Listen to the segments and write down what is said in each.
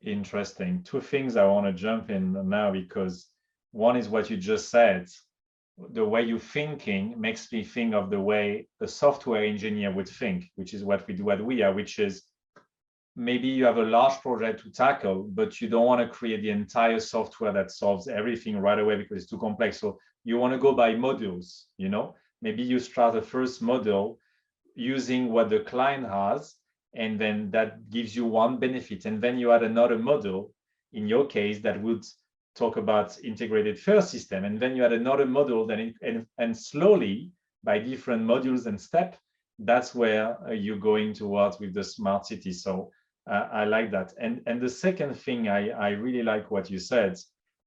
interesting. Two things I want to jump in now, because one is what you just said. The way you're thinking makes me think of the way a software engineer would think, which is what we do at Wiia, which is maybe you have a large project to tackle, but you don't want to create the entire software that solves everything right away because it's too complex. So you want to go by modules, you know? Maybe you start a first module using what the client has, and then that gives you one benefit. And then you add another module, in your case, that would talk about integrated fare system. And then you add another module, and slowly, by different modules and steps, that's where you're going towards with the smart city. So I like that. And the second thing, I really like what you said,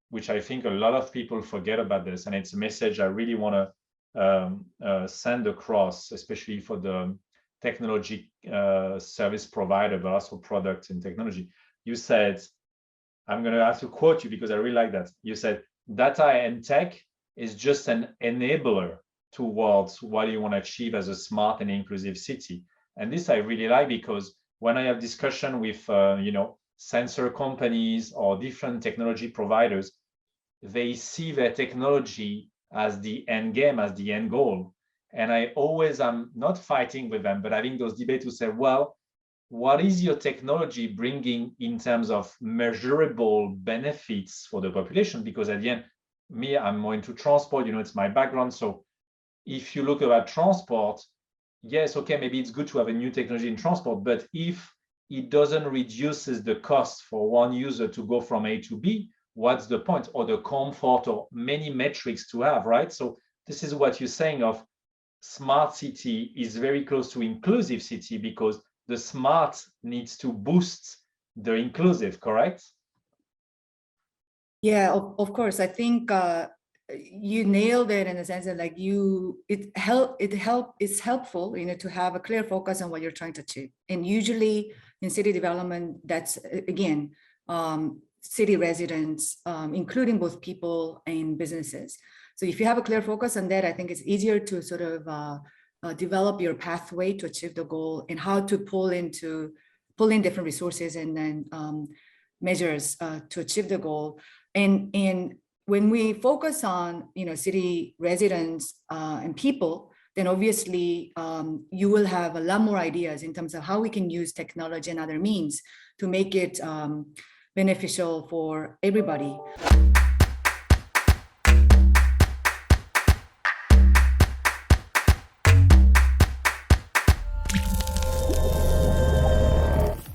which I think a lot of people forget about this. And it's a message I really want to send across, especially for the technology service provider, but also products and technology. You said, I'm going to have to quote you because I really like that. You said, data and tech is just an enabler towards what you want to achieve as a smart and inclusive city. And this I really like, because when I have discussion with sensor companies or different technology providers, they see their technology as the end game, as the end goal. And I always am not fighting with them, but having those debates to say, well, what is your technology bringing in terms of measurable benefits for the population? Because at the end, me, I'm more into transport, it's my background. So if you look at transport, yes, okay, maybe it's good to have a new technology in transport, but if it doesn't reduces the cost for one user to go from A to B, what's the point? Or the comfort, or many metrics to have, right? So this is what you're saying of smart city is very close to inclusive city, because the smart needs to boost the inclusive, correct? Yeah, of course. I think you nailed it in the sense that like it's helpful, to have a clear focus on what you're trying to achieve. And usually in city development, that's again, city residents, including both people and businesses. So if you have a clear focus on that, I think it's easier to sort of develop your pathway to achieve the goal, and how to pull in different resources and then measures to achieve the goal. And when we focus on city residents and people, then obviously you will have a lot more ideas in terms of how we can use technology and other means to make it beneficial for everybody.